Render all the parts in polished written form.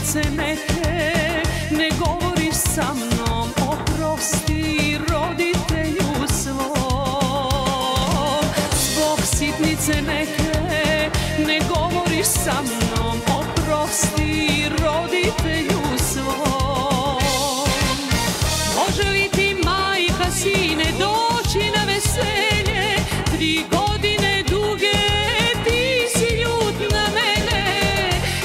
sitnice neke, ne govoriš sa mnom, oprosti roditelju svom. Zbog sitnice neke, ne govoriš sa mnom, oprosti roditelju svom. Može li ti majka, sine, doći na veselje, 3 godine duge ti si ljut na mene,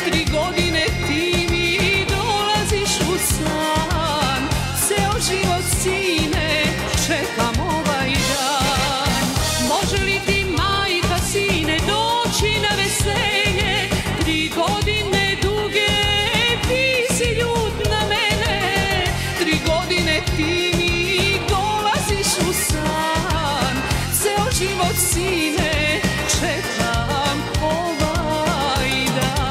3 godine ti mi dolaziš u san, ceo život, sine, čekam ovaj dan. Može li ti majka, sine, doći na veselje, 3 godine duge ti si ljut na mene, 3 godine ti mi dolaziš u san, ceo život, sine, čekam ovaj dan.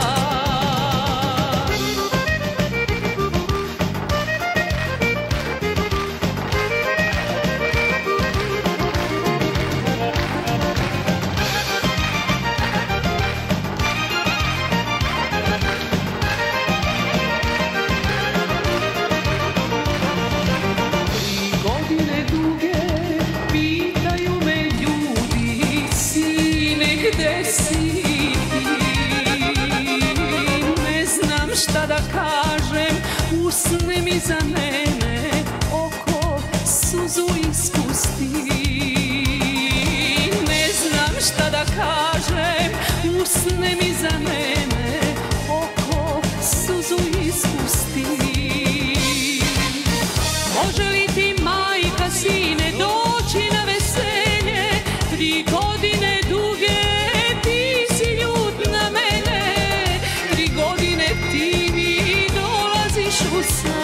Godine duge pitaju me ljudi, sine, gde si ti? Ne znam šta da kažem, usne mi za mene, oko suzu ispusti. Ne znam šta da kažem, usne mi za mene, oko suzu ispusti. Može li ti majka, sine, doći na veselje, 3 godine duge ti si ljut na mene, 3 godine ti mi dolaziš u san.